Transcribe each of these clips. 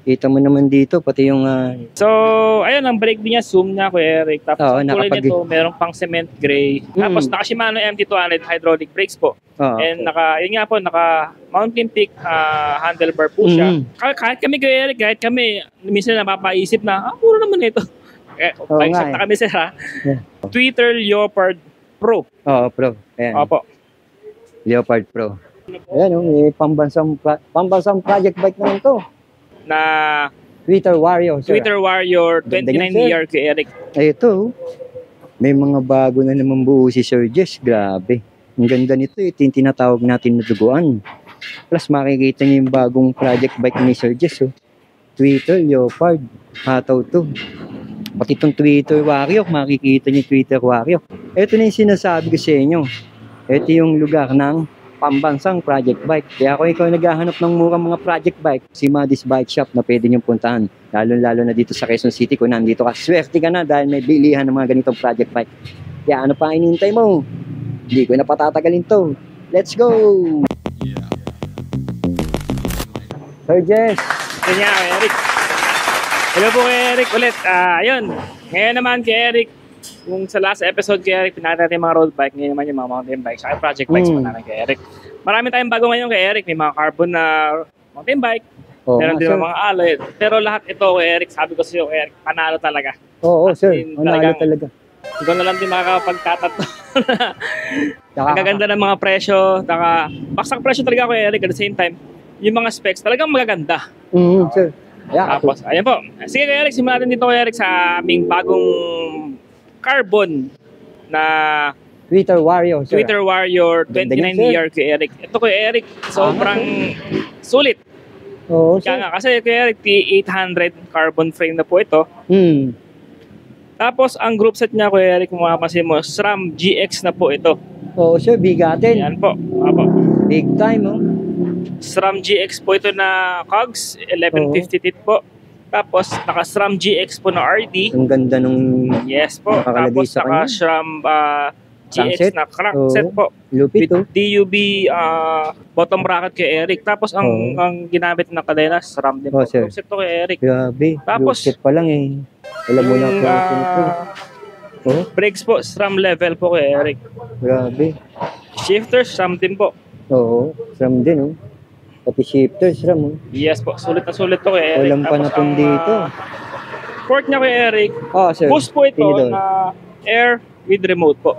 Kita mo naman dito, pati yung... So, ayun, ang brake niya, zoom niya, Kuya Eric. Tapos ang kulay nito, merong pang cement gray. Tapos naka Shimano MT200 hydraulic brakes po. And yun nga po, naka Mountain Peak handlebar po siya. Kahit kami, Kuya Eric, minsan napapaisip na, puro naman ito. Paisip na kami, sir, ha? Twitter Leopard Pro. Pro. Ayan. Opo. Leopard Pro. Ayan, may pambansang project bike naman to. Na Twitter Warrior, sir. Twitter Warrior 29er kay Eric. Ay, ito. May mga bago na naman buo si Sir Jess. Grabe. Ang ganda nito. Ito yung tinatawag natin na duguan. Plus, makikita niyo yung bagong project bike ni Sir Jess. Twitter Leopard. Hataw to. Pati itong Twitter Warrior, makikita niyo Twitter Warrior. Ito na yung sinasabi ko sa inyo. Ito yung lugar ng pambansang project bike. Kaya kung ikaw naghahanap ng murang mga project bike, si Madis Bike Shop na pwede niyong puntahan. Lalo-lalo na dito sa Quezon City kung nandito ka. Swerte ka na dahil may bilihan ng mga ganitong project bike. Kaya ano pa inintay mo? Hindi ko na patatagalin to. Let's go! Sir Jess! Kanya, Eric. Hello po kay Eric ulit. Ayun. Ngayon naman kay Eric, yung sa last episode kay Eric, pinakita natin yung mga road bike, ngayon naman yung mga mountain bikes, saka project bikes pa namin kay Eric. Marami tayong bago ngayon kay Eric, may mga carbon na mountain bike, meron din mga alloy. Pero lahat ito kay Eric, sabi ko sa iyo kay Eric, panalo talaga. Sir, panalo talaga. Ikaw na lang din makakapagtatat. Ang gaganda ng mga presyo, baksak presyo talaga kay Eric, at the same time, yung mga specs talagang magaganda. Sir. Tapos, ayan po. Sige kay Eric, simulan natin dito kay Eric sa aming bagong carbon na Twitter Warrior, sir. Twitter Warrior 29er kay Eric. Ito kay Eric, sobrang sulit. Kaya nga, kasi kay Eric, T800 carbon frame na po ito. Tapos, ang group set niya kay Eric, kung mapapansin mo, SRAM GX na po ito. Sir, bigatin. Yan po. Big time, SRAM GX po ito na cogs, 1150 teeth po. Tapos, naka-SRAM GX po na RD. Ang ganda nung... Yes po. Tapos, naka-SRAM GX na crankset po. Lupit, with DUB bottom bracket kay Eric. Tapos, ang ginamit na kadena, SRAM din po. Set to kay Eric. Grabe. Tapos, lupit pa lang eh. Alam mo na po. Brakes po, SRAM level po kay Eric. Grabe. Shifters, SRAM din po. SRAM din, Pati shifters, SRAM, Yes po, sulit na sulit to kay Eric. Walang panapon dito. Port niya kay Eric. Sir. Boost po ito na air with remote po.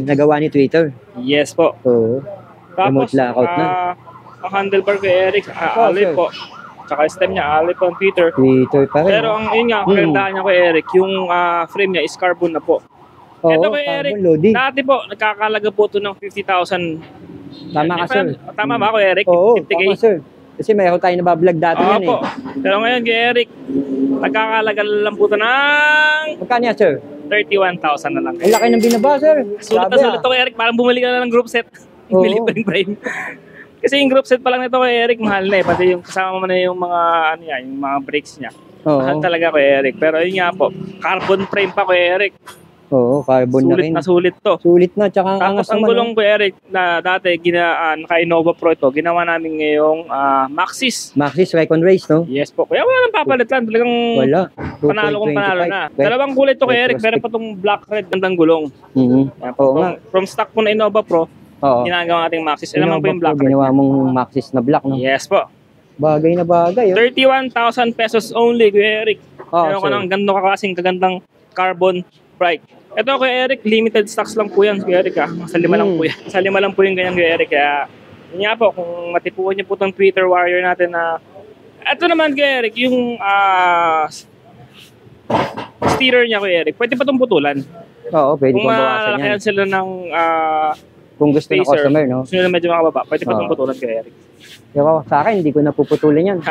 Nagawa ni Twitter. Yes po. Tapos, remote lockout na. Ang handlebar kay Eric, alloy po. Tsaka stem niya, alloy po ang Twitter. Twitter pa rin. Pero ang yun nga, ang kagandahan niya kay Eric, yung frame niya is carbon na po. Ito kay Eric, dati po, nagkakalaga po ito ng 50,000. Tama ka, sir. Tama ba ako, Eric? 50K? Tama, sir. Kasi mayroon tayo nabablog dati yan eh. Pero ngayon kay Eric, nagkakalaga lang po ito ng... Magkano yan, sir? 31,000 na lang. Ang laki ng binaba, sir. Sulit na sulit ito kay Eric. Parang bumili ka na ng group set. Bumili pa yung frame. Kasi yung group set pa lang nito kay Eric, mahal na eh. Pati yung kasama mo na yung mga, yung mga brakes niya. Mahal talaga kay Eric. Pero yun nga po, carbon frame pa kay Eric. Carbon sulit na rin. Sulit to. Sulit na, tsaka tapos ang gulong ko, Eric, na dati naka-Innova Pro ito, ginawa namin ngayong Maxxis. Maxxis Recon Race, no? Yes po. Kaya wala nang papalit lang. Talagang panalo kong panalo na. Dalawang kulay to kay Eric, meron pa itong black red gandang gulong. From stock po na Innova Pro, ginagawa nating Maxxis. Alam mo po yung black red. Ginawa mong Maxxis na black, no? Yes po. Bagay na bagay. 31,000 pesos only, Kuya Eric. Meron ka ng gandang kakasing kagandang carbon bright. Ito kay Eric, limited stocks lang po yan, Kuya Eric. Sa 5 lang po yan. Sa 5 lang po yung ganyan, Kuya Eric. Kaya, yun nga po, kung matipuan niyo po itong Twitter Warrior natin na... Ito naman, Kuya Eric, yung steerer niya, Kuya Eric. Pwede pa itong putulan. Pwede kung pa bawasan yan. sila ng kung gusto ng customer, no? Gusto nila medyo makababa, pwede pa itong putulan, Kuya Eric. Pero sa akin, hindi ko napuputulin yan.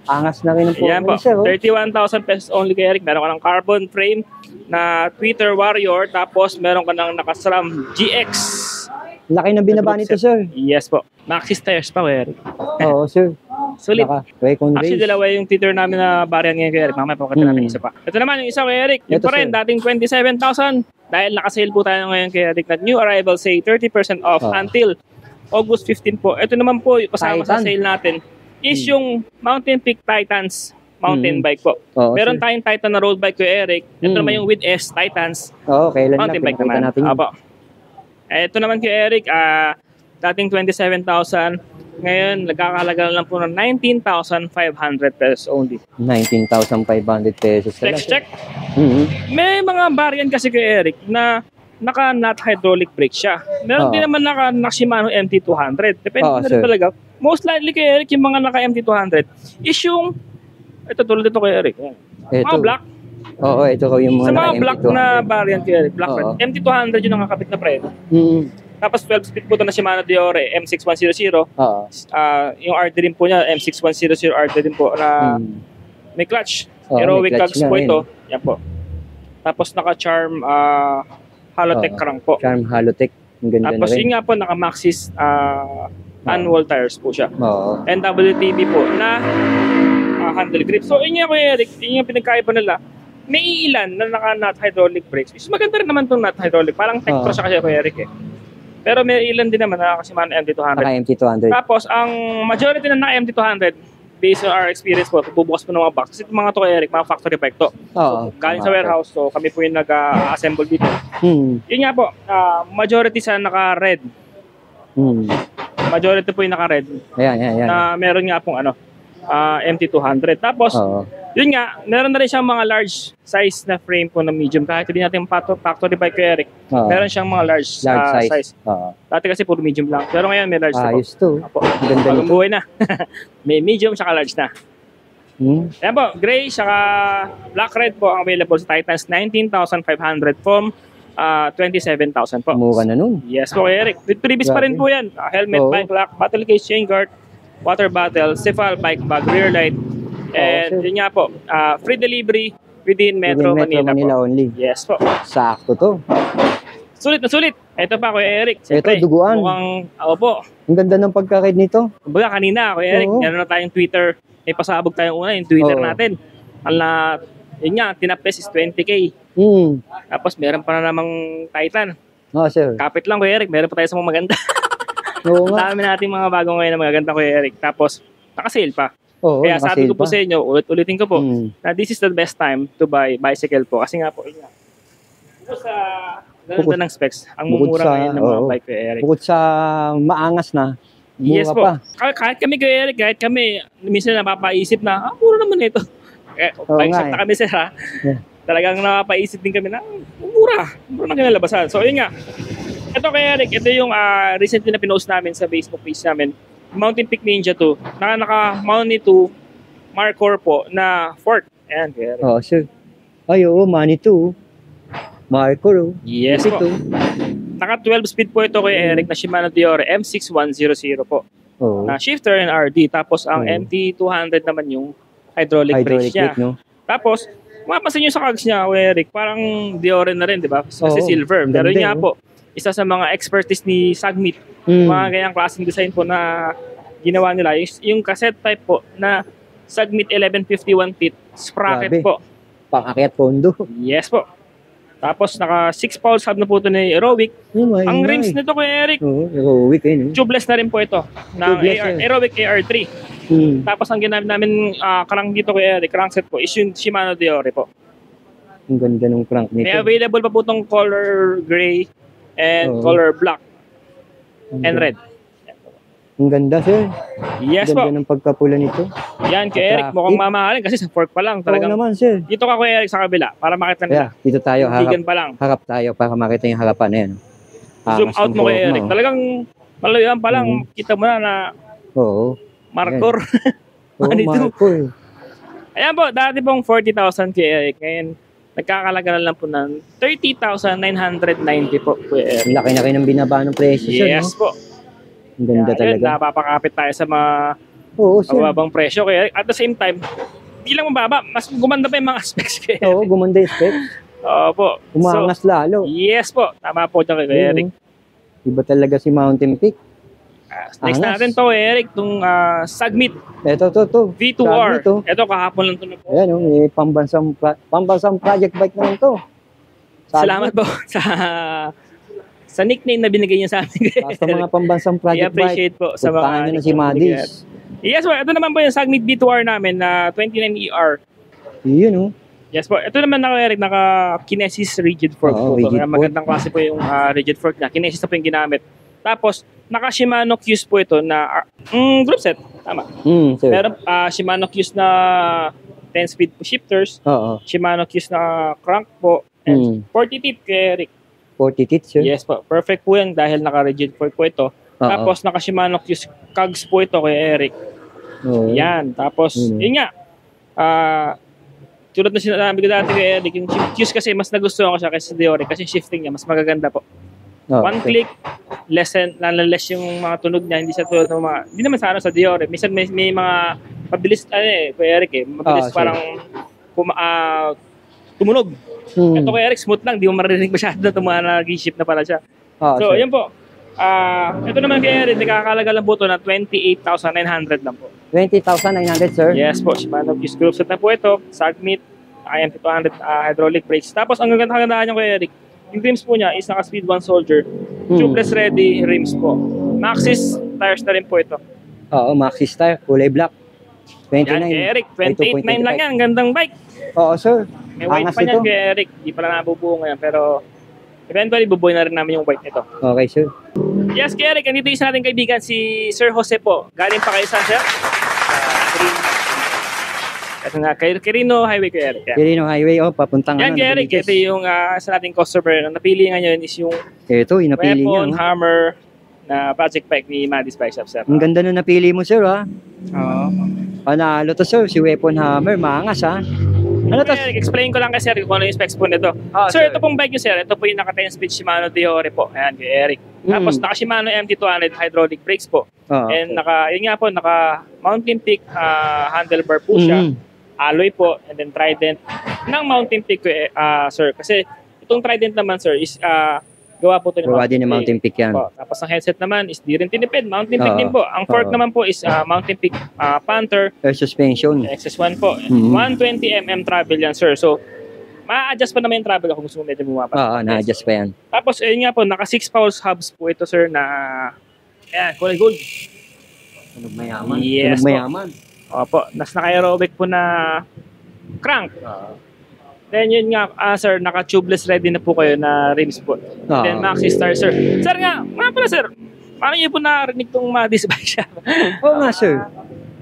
Angas na rin ang po. 31,000 pesos only kay Eric. Meron ka ng carbon frame na Twitter Warrior. Tapos meron ka ng naka-SRAM GX. Laki ng binaba nito, sir. Yes po. Maxxis tires pa, Eric. Sir. Sulit. Actually, dalawa yung Twitter namin na variant ngayon kay Eric. Mamaya pakita namin isa pa. Ito naman yung isa kay Eric. Yung pa rin, dating 27,000. Dahil nakasale po tayo ngayon kay Eric na new arrival say 30% off until August 15 po. Ito naman po, kasama sa sale natin, is yung Mountain Peak Titans mountain bike po. Meron tayong Titan na road bike, Kuya Eric. Ito naman yung with S, Titans. Kailan mountain bike naman. Natin. Ito naman, Kuya Eric, dating 27,000. Ngayon, nagkakahalaga lang po ng 19,500 pesos only. 19,500 pesos. Check. May mga variant kasi, Kuya Eric, na naka-not hydraulic brake siya. Meron din naman naka-Shimano MT200. Depende na rin talaga. Most likely, Kuya Eric, yung mga naka-MT200 is yung, ito tulad ito, Kuya Eric. Mga black. Ito ko yung mga sa mga black na variant, Kuya Eric. Black red. MT200 yung nakakabit na preno. Tapos 12 speed po ito na Shimano Deore M6100. Yung RD din po niya, M6100 RD din po na may clutch. Heroic cogs po ito. Yan po. Tapos naka-charm Halotech crank po. Charm Halotech. Tapos yun nga po, naka-Maxxis annual tires po siya. And WTB po na handle grip. So yun nga, Kuya Eric, yun yung pinagkaiba nila. May ilan na naka-not hydraulic brakes. Maganda rin naman itong not hydraulic. Parang Tektro siya kasi, Kuya Eric Pero may ilan din naman na Shimano MT200. MT200. Tapos, ang majority na MT200, based on our experience po, bubukas po ng mga box. Kasi itong mga to, Eric, mga factory bike to. So, galing sa warehouse, so kami po yung nag-assemble dito. Yun nga po, majority sa naka-red. Majority po yung naka-red. Ayan. Na meron nga pong MT200. Tapos, yun nga, meron na rin siyang mga large size na frame po na medium. Kahit hindi natin factory bike, Eric, meron siyang mga large size. Dati kasi puro medium lang. Pero ngayon may large na po. Ayos to. Bagong buhay na. May medium saka large na. Ayan po, gray saka black red po ang available sa Titans. 19,500 from 27,000 po. Mura na nun. Yes po, Eric. With previous pa rin po yan. Helmet, bike lock, battle case, chain guard, water bottle, Cephal, bike bag, rear light. And yun nga po, free delivery within Metro Manila po. Only. Yes po. Sakto to. Sulit na sulit. Ito pa, Kuya Eric. Ito, duguan. Mukhang, po. Ang ganda ng pagkakid nito. Kumbaga kanina, Kuya Eric, meron na tayong Twitter. May pasabog tayong una, yung Twitter natin. Yun nga, tinapes is 20K. Tapos meron pa na namang Titan. Sir. Kapit lang, Kuya Eric. Meron pa tayo sa mga maganda. Dami natin mga bago ngayon na magaganda, Kuya Eric. Tapos, nakasale pa. Kaya sabi ko po sa inyo, ulitin ko po, na this is the best time to buy bicycle po. Kasi nga po, yun nga. Ganda ng specs. Ang mumura ngayon ng mga bike, Kuya Eric. Bukod sa maangas na, yes po. Kahit kami, Kuya Eric, minsan napapaisip na, mura naman ito. Pag-isip na kami, sir, ha? Talagang napapaisip din kami na, mura na kinalabasan. So, yun nga. Ito, Kuya Eric, ito yung recently na pinost namin sa Facebook page namin. Mountain Peak Ninja 2. Naka-mount nito Markor po na fork. Ayan, Kuya Eric. Sir. Money 2. Markor. Yes po. Naka 12 speed po ito, Kuya Eric, na Shimano Deore M6100 po. Na shifter and RD. Tapos ang MT200 naman yung hydraulic brakes niya. Tapos, mapapansin nyo sa cogs niya, Kuya Eric, parang Deore na rin, di ba? Kasi silver. Pero yun nga po, isa sa mga expertise ni Sagmit. Mga ganyang klaseng design po na ginawa nila. Yung cassette type po na Sagmit 1151 teeth sprocket po. Pang-akyat pondo. Yes po. Tapos naka 6 pulse hub na po ito ni Aerowick. Ang rims nito, Kuya Eric, Aerowick tubeless na rin po ito. Ng Aerowick AR3. Tapos ang ginamit namin crank dito, Kuya Eric, crankset po, is yung Shimano Deore po. Ang ganda ng crank nito. May available pa po itong color gray and color black. And red. Ang ganda, sir. Yes po. Ganda ng pagkapula nito. Yan, Kuya Eric, mukhang mamahalin kasi sa fork pa lang. Talagang, naman, sir. Dito ka, Kuya Eric, sa kabila para makita nila. Dito tayo, harap tayo para makita yung harapan na yan. Zoom out mo, Kuya Eric. Talagang malayuan pa lang, kita mo na Markor. Markor. Ayan po, dati pong 40,000, Kuya Eric. Ngayon, nagkakalaga na lang po ng 30,990 po, Kuya Eric. Laki na kayo ng binaba ng presyo, sir. Yes po. Ang ganda talaga. Napapakapit tayo sa mga mababang presyo. Kaya at the same time, hindi lang mababa, mas gumanda pa yung mga specs. Gumanda yung specs. Opo. Umangas lalo. Yes po. Tama po dyan, Kuya Eric. Iba talaga si Mountain Peak. Next natin po, Eric, itong Sagmit. Ito. V2R. Ito, kahapon lang ito na po. Ayan, may pambansang project bike naman to. Salamat po sa nickname na binigay niya sa amin. Basta mga pambansang project bike. I-appreciate po sa mga na si Madis. Yes po, ito naman po yung Sagmit B2R namin na 29ER. Yun, oh. Yes po, ito naman naka Kinesis rigid fork po. Rigid fork. Magandang klase po yung rigid fork na. Kinesis na po yung ginamit. Tapos, naka Shimano Q's po ito na group set. Tama. Meron Shimano Q's na 10-speed shifters. Shimano Q's na crank po. And 40 teeth kay Eric. 40 teeth, sir? Yes po, perfect po yan dahil naka-rigid fork po ito. Tapos naka Shimano Q's cogs po ito kay Eric. Yan, tapos yun nga. Tulad na sinasabi ko dati kay Eric, yung Q's kasi mas nagustuhan ko siya kaysa sa Deore kasi shifting niya mas magaganda po. One click, less yung mga tunog niya, hindi siya tulad ng mga, hindi naman sa Deore. Minsan may mga mabilis, kay Eric mabilis parang tumunog. Ito kay Eric, smooth lang, di mo maririnig masyado na nag-shift na pala siya. So, yun po. Ito naman kay Eric, nakakalaga lang po ito na 28,900 lang po. 20,900, sir? Yes po, Shimano Q's group set na po ito, Sagmit, IMT200 hydraulic brakes. Tapos, ang gagandaan niya kay Eric, yung rims po niya is naka-Speed 1 Soldier, tubeless ready rims po. Maxxis tires na rin po ito. Oo, Maxxis tire, kulay black. 29. Yan kay Eric, 28,900 lang yan, gandang bike. Oo, sir. May white pa niyan kay Eric, di pala nabubuo ngayon, pero eventually bubuoy na rin namin yung white nito. Okay, sir. Yes, kay Eric, andito isa nating kaibigan, si Sir Jose po. Galing pa kayo saan, sir? Quirino Highway, kay Eric. Quirino Highway, papuntang yan, kay Eric, ito yung isa nating customer. Ang napili nga yun is yung napili Weapon Hammer na project bike ni Maddie's Bike Shop, sir. Ang ganda na napili mo, sir, ha? Oo. Panalo to, sir, si Weapon Hammer, maangas, ha? Ano to? Explain ko lang kay Sir kung ano yung specs po nito. Sir, ito pong bike nyo, sir. Ito po yung naka 10-speed Shimano Deore po. Ayan, kay Eric. Tapos naka Shimano MT200 hydraulic brakes po. And yun nga po, naka Mountain Peak handlebar po siya. Alloy po, and then Trident ng Mountain Peak, sir. Kasi itong Trident naman, sir, is gawa po ito ni Mountain Peak yan. Tapos ang headset naman is di rin tinipid. Mountain Peak din po. Ang fork naman po is Mountain Peak Panther. Air suspension. XS1 po. 120mm travel yan, sir. So, ma-adjust pa naman yung travel kung gusto mo medyo bumapat. Na-adjust pa yan. Tapos, ayun nga po, naka 6 pulse hubs po ito, sir, na ayan, kulay gold. Tunog mayaman. Yes, tunog mayaman. Opo. Nas naka-aerobic po na crank. Then yun nga, sir, naka-tubeless ready na po kayo na rims po. Then Maxxis tire, sir. Sir nga pala, sir, paano nyo po narinig itong Maddie's Bike Shop? Oo nga, sir.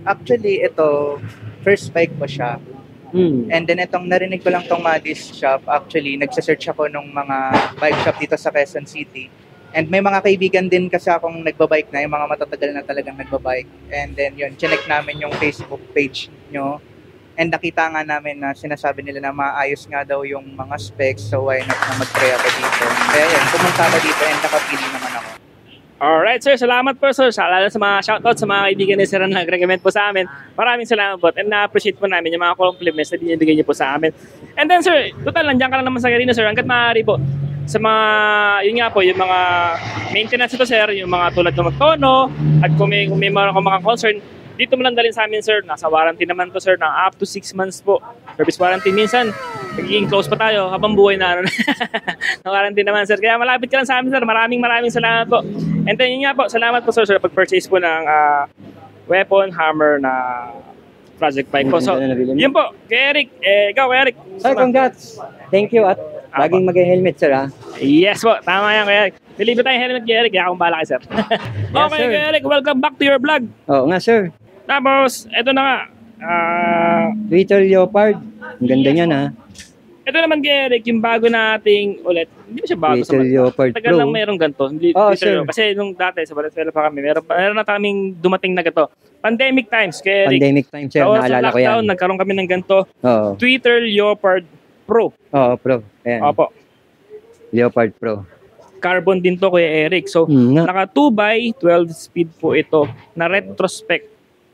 Actually, ito, first bike ko siya. And then itong narinig ko lang itong Maddie's Shop, actually, nagsasearch ako ng mga bike shop dito sa Quezon City. And may mga kaibigan din kasi akong nagbabike na, yung mga matatagal na talagang nagbabike. And then yun, chinek namin yung Facebook page nyo. And nakita nga namin na sinasabi nila na maayos nga daw yung mga specs, so why not na mag-try ako dito. Kaya yan, pumunta ako dito and nakapili naman ako. Alright, sir. Salamat po, sir. Lalo sa mga shoutout sa mga kaibigan ni Sir na nag-recommend po sa amin. Maraming salamat po. And na-appreciate po namin yung mga compliments na binibigay niyo po sa amin. And then, sir, total, nandiyan ka lang naman sa Quirino, sir. Hanggat maaari po. Sa mga, yun nga po, yung mga maintenance ito, sir. Yung mga tulad ng magtono. At kung may mga concern, dito mo lang dalhin sa amin, sir. Nasa warranty naman to, sir, na up to 6 months po. Service warranty. Minsan, nagiging close pa tayo habang buhay na na warranty naman, sir. Kaya malapit ka lang sa amin, sir. Maraming salamat po. And then, yun nga po, salamat po, sir, sa pag-purchase po ng Weapon Hammer na project bike po. So, yun po. Kay Eric. Ikaw, Eric. Sir, congrats. Thank you at laging mag-helmet, sir, ha? Yes po. Tama yan, kay Eric. Nilibre tayong helmet kay Eric. Kaya akong bala kay sir. Okay, sir. kay Eric. Welcome back to your vlog. Oo nga, sir. Tapos, eto na nga. Twitter Leopard. Ang ganda niyan, ha? Ito naman kay Eric, yung bago nating ulit. Hindi ba siya bago Twitter Leopard Tagal Pro. lang mayroong ganito. Sir. Kasi nung dati, sa Valenzuela pa kami, meron na kaming dumating na ganito. Pandemic times, kay Eric. Pandemic time, sir. Naalala ko yan. Nagkaroon kami ng ganito. Oo. Twitter Leopard Pro. Oo, Pro. Ayan. Opo. Leopard Pro. Carbon din to, Kuya Eric. So, naka 2x12 speed po ito na retrospect.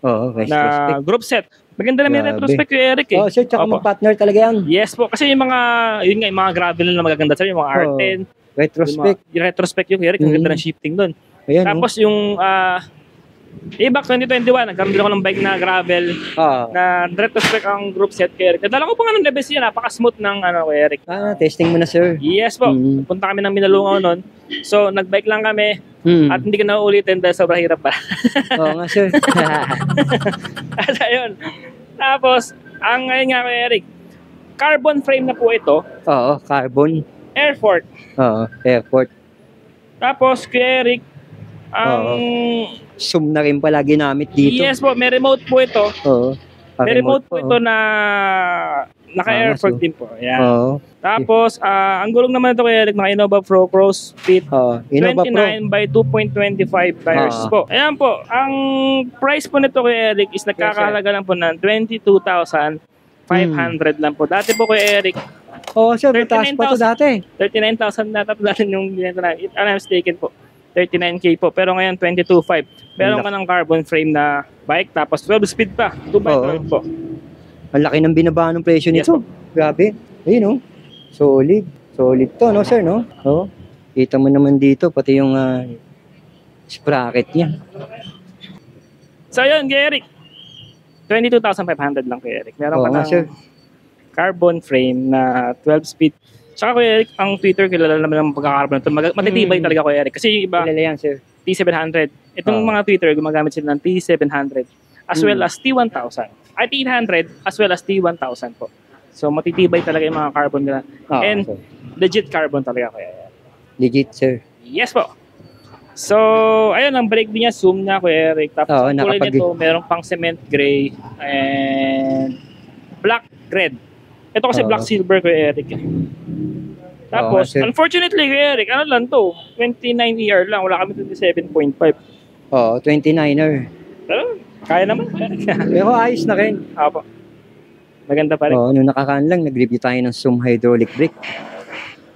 Oo, na group set. Maganda na may retrospect yung Eric eh. Oh, sir, tsaka mag-partner talaga yan. Yes po, kasi yung mga gravel na magaganda sir, yung mga R10. Retrospect. Yung retrospect yung Eric, ang ganda ng shifting doon. Tapos yung Ebac 2021, nagkaroon din ako ng bike na gravel na retrospect ang group set kay Eric. Nadala ko pa nga ng labas yan, napaka-smooth ng kay Eric. Testing mo na, sir. Yes po, punta kami ng Minalungaw noon. So, nagbike lang kami. At hindi ka na uulitin dahil sobrang hirap pa. Oo nga, sir. At ayun. Tapos, ang ngayon nga kay Eric, carbon frame na po ito. Oo, carbon. Airport. Oo, airport. Tapos, kay Eric, zoom na rin pala ginamit dito. Yes po, may remote po ito. Oo. May remote po ito na naka-airport din po. Ayan. Oo. Tapos, ang gulong naman ito kay Eric, naka-Innova Pro Cross Fit. Innova 29 by 2.25 tires po. Ayan po, ang price po nito kay Eric is nagkakahalaga lang po ng 22,500 lang po. Dati po kay Eric, sir, mataas pa ito dati. 39,000 na tapos dati yung binenta na. If I'm mistaken po, 39K po. Pero ngayon, 22,500. Meron ka ng carbon frame na bike, tapos 12 speed pa. 2x12 po. Ang laki ng binaba ng presyo nito. Grabe. Ayun, solid. Solid to, no, sir, no? Kita mo naman dito, pati yung sprocket niya. So, yun, kay Eric. 22,500 lang kay Eric. Meron ka ng carbon frame na 12 speed. Tsaka kay Eric, ang Twitter, kilala naman ng pagkakarbon ito. Matitibay talaga kay Eric. Kasi yung iba, yan, sir. T700. Itong mga Twitter, gumagamit sila ng T700 as well as T1000. Ay, T800 as well as T1000 po. So, matitibay talaga yung mga carbon nila. And legit carbon talaga kaya yan. Legit, sir. Yes po. So, ayun, ang brake din niya, zoom na Kuya Eric. Tapos, ang kulay nito, meron pang cement gray and black red. Ito kasi black silver Kuya Eric. Tapos, unfortunately Kuya Eric, ano lang to? 29ER lang. Wala kami 27.5. 29er. Pero, kaya naman. Pero ayos na rin. Apo. Maganda pa rin. Nung nakaraan lang, nag-review tayo ng Zoom hydraulic brake.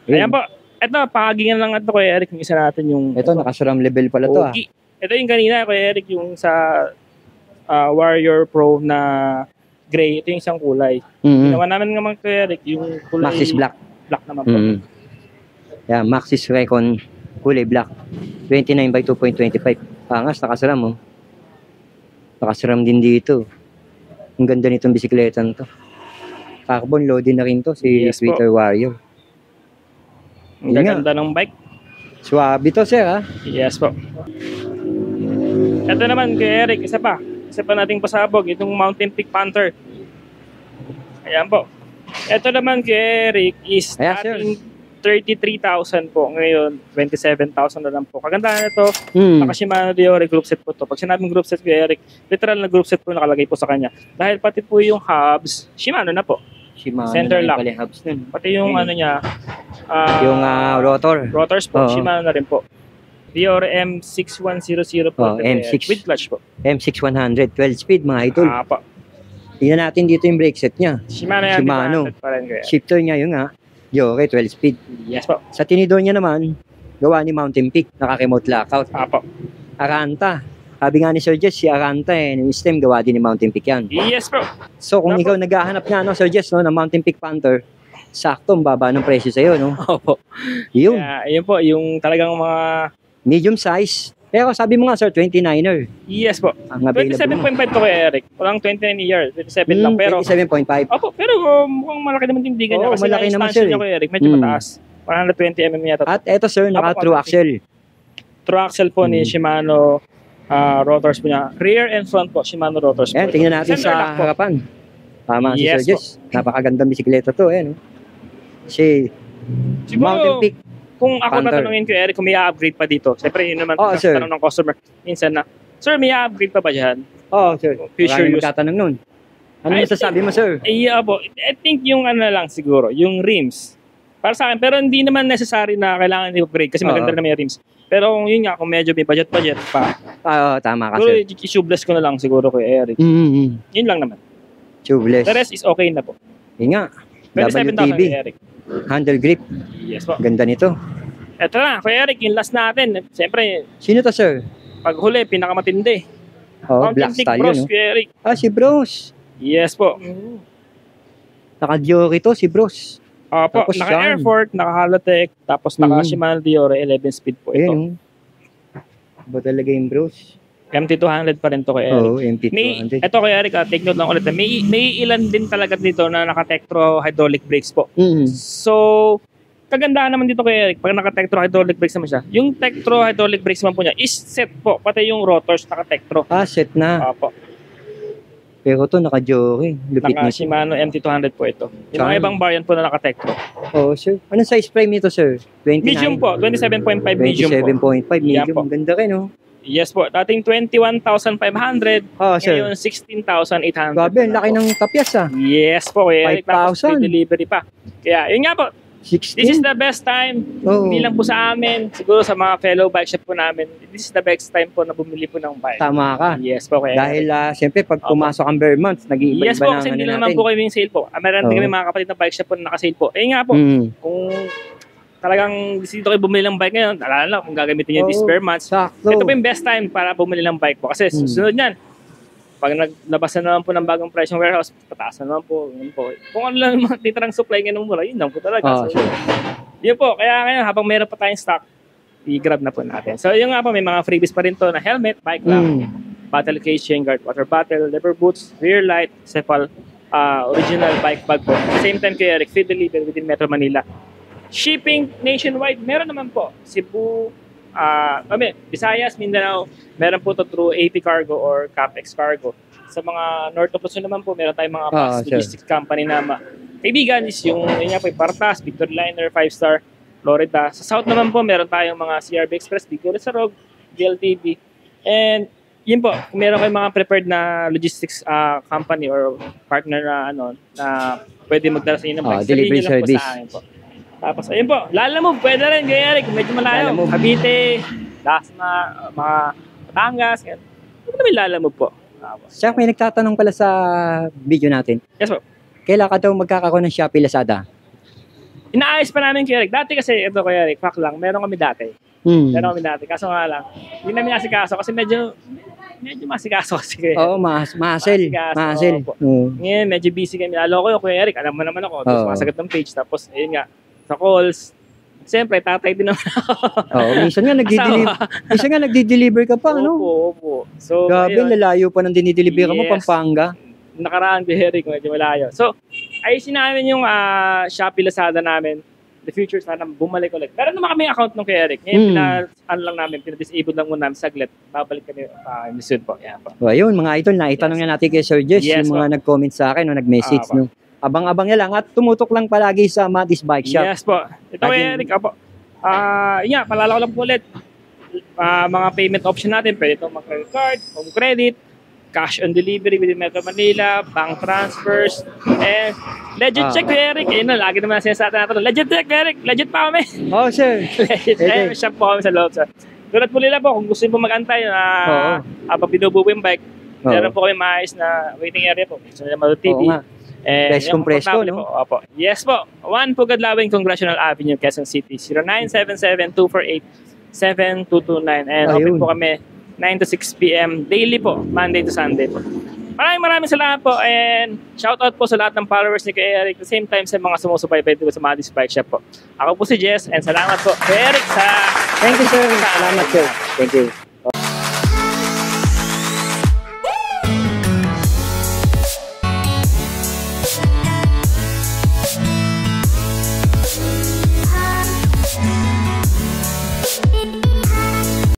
Ayan po. Ito, pakagingan lang ito Kuya Eric. Yung isa natin yung... Ito, naka-SRAM level pala to. Ito yung kanina Kuya Eric, yung sa Warrior Pro na gray. Ito yung isang kulay. Ginawa namin naman Kuya Eric, yung kulay... Maxis black. Black naman po. Yeah, Maxis Recon kulay black. 29 by 2.25. Pangas, naka-SRAM Naka-SRAM din dito. Ang ganda nitong bisikleta nito. Carbon loading na rin to si Twitter Warrior. Ang ganda ng bike. Suwabe to, sir, ha? Yes po. Ito naman kay Eric, isa pa nating pasabog, itong Mountain Peak Panther. Ayan po. Ito naman kay Eric is ating 33,000 po. Ngayon, 27,000 na lang po. Kagandahan nito, naka-Shimano Diore group set po to. Pag sinabing group set kay Eric, literal na group set po nakalagay po sa kanya. Dahil pati po yung hubs, Shimano na po. Shimano center lock. Hubs nun. Pati yung ano niya, yung rotors po, Shimano na rin po. Diore M6100 po. M6 with clutch po. M6100, 12 speed mga idol. Po. Tingnan natin dito yung brake set niya. Shimano. Shifter niya yung Diore 12 speed. Yes po. Sa tinidor niya naman, gawa ni Mountain Peak, naka-remote lockout. Po. Aranta. Sabi nga ni Sir Jess, si Aranta yung stem gawa din ni Mountain Peak yan. Yes bro. So kung ikaw naghahanap nga Sir Jess ng Mountain Peak Panther, sakto ang baba ng presyo sa'yo, no? Opo. Yun. Yun po, yung talagang mga... medium size. Pero sabi mo nga sir, 29er. Yes po. 27.5 to kay Eric. Walang 29 year, 27 lang. Pero 27.5. Opo, pero mukhang malaki naman tindigan niya. Kasi malaki naman sir. Niya kay Eric, medyo mataas. 120mm yata. At eto sir, naka-true axle. True axle po ni Shimano rotors po niya. Rear and front po, Shimano rotors po. Ayan, tingnan natin sa harapan. Tama si Sir Jess. Napakagandang bisikleta to. Si Mountain Peak. Kung ako tatanungin ko, Eric, kung may upgrade pa dito. Siyempre, yun naman tanong ng customer. Minsan na, sir, may upgrade pa ba dyan? Sir. Future use. Magtatanong nun. Ano masasabi mo, sir? Po. I think yung lang siguro, yung rims. Para sa akin, pero hindi naman necessary na kailangan i-upgrade kasi maganda na may rims. Pero yun nga, kung medyo may budget pa. Tama ka, sir. Siguro, tubeless ko na lang siguro kay Eric. Yun lang naman. Tubeless. The rest is okay na po. Yun nga. 27,000 kay Eric. Handle grip. Yes po. Ganda nito. Eto na, kay Eric, yung last natin. Siyempre, sino to, sir? Pag huli, pinakamatindi. Black Stallion, Bros, kay Eric. Si Bros. Yes po. Naka-Diore to, si Bros. Opo, naka-Airfort, naka-Halotech, tapos naka-Shimano Diore, 11 speed po ito. Ba talaga yung Bros? MT200 pa rin to kay Eric. MT200. Ito kay Eric, take note lang ulit. May ilan din talaga dito na naka-Tektro hydraulic brakes po. So, kagandahan naman dito kay Eric, pag naka-Tektro hydraulic brakes naman siya, yung Tektro hydraulic brakes naman po niya is set po, pati yung rotors naka-Tektro. Set na. Opo. Pero ito naka-jockey. Lupit Naka na siya. Shimano MT200 po ito. Yung mga ibang variant po na naka-Tektro. Oo, sir. Anong size frame nito, sir? 29? Medium po, 27.5 medium po. 27.5 medium. Yan po. Ganda rin, oh. Yes po, dating 21,500, sir. ngayon 16,800. Grabe, ang laki ng tapyas, ah. Yes po, Kuya Eric. Tapos 5,000. free delivery pa. Kaya, yun nga po, 16? this is the best time. Oo. Hindi lang po sa amin, siguro sa mga fellow bike shop po namin, this is the best time po na bumili po ng bike. Tama ka. Yes po, Kuya Dahil, Eric. siyempre, pag pumasok ang bare months, nag-iiba-iba Yes po, na kasi ang hindi ano naman natin. po kami yung sale po. Meron din Oo. kami mga kapatid na bike shop po na naka-sale po. Eh nga po, kung talagang dito kayo bumili ng bike ngayon, alala na kung gagamitin niyo this per month. Sakto. Ito po yung best time para bumili ng bike po. Kasi susunod niyan, pag naglabas na naman po ng bagong price ng warehouse, pataas na naman po. Yun po. Kung ano lang mga titirang supply ngayon ng mura, yun lang po talaga. So, yun po. Kaya ngayon, habang meron pa tayong stock, i-grab na po natin. So yun nga po, may mga freebies pa rin to na helmet, bike lamp, battle case, chain guard, water bottle, leather boots, rear light, cepal, original bike bag po. At the same time kay Eric, free delivery within Metro Manila. Shipping nationwide, meron naman po. Cebu, Visayas, Mindanao, meron po to through AP Cargo or Capex Cargo. Sa mga North of Luzon naman po, meron tayong mga bus logistics company na kaibigan is yung po, Partas, Victor Liner, 5-star, Florida. Sa South naman po, meron tayong mga CRB Express, Bicol Sarog, DLTV. And yun po, kung meron kayong mga prepared na logistics company or partner na pwede magdala sa inyo ng bike, delivery sabihin nyo lang service. po sa akin po. Tapos, ayun po, Lalamove, pwede rin, kay Eric, medyo malayo. Lalamove. Cavite, Dasma, mga Batangas, ganyan. Pwede naman Lalamove po. Siya, may nagtatanong pala sa video natin. Yes po. Kailan ka daw magkakaroon ng Shopee Lazada? Inaayos pa namin kay Eric. Dati kasi, ito kay Eric, fact lang, meron kami dati. Meron kami dati. Kaso nga lang, hindi namin nasikaso kasi medyo masikaso kasi kay Eric. Oo, mahasel. Ngayon, medyo busy kami. Lalo ko yung Kuya Eric, alam mo naman ako, tapos masagot ng page, tapos ayun nga, sa calls, siyempre, tatay din naman ako. Minsan nga nagdi-deliver ka pa, ano? Opo. So, grabe, lalayo pa ng dinideliver mo, Pampanga. Nakaraan kay Eric, medyo malayo. So, ayusin namin yung Shopee Lazada namin. The future, sana bumalik ulit. Pero naman kami account nung kay Eric. Ngayon, pinadisable lang muna namin saglit. Babalik kami soon po. Yan po. Ayun, mga idol, naitanong na natin kay Sir Jess, yung mga nag-comment sa akin, nag-message, no? Abang-abang niya lang at tumutok lang palagi sa Matis Bike Shop. Yes po. Ito kay Eric, po. Palala ko lang po ulit. Mga payment option natin, pwede itong mag-credit card, home credit, cash on delivery within Metro Manila, bank transfers, and legit check kay Eric. Ayun na, lagi naman sinasabi natin. Legit check kay Eric. Legit pa kami. Sir. Legit. Shop po kami sa loob, sir. Tulad po nila po, kung gusto niyo po mag-antay habang binububo yung bike, meron po kami maayos na waiting area po. Gusto nila mag-TV. Guys, compresto, no? Opo. Yes po. 1 Pugadlawing Congressional Avenue, Quezon City. 0977-248-7229. And open po kami 9 to 6 p.m. daily po, Monday to Sunday po. Maraming salamat po and shoutout po sa lahat ng followers ni kay Eric. At the same time sa mga sumusubaybay dito sa Matis Bike Shop po. Ako po si Jess and salamat po kay Eric sa... Thank you, sir. Salamat, sir. Thank you.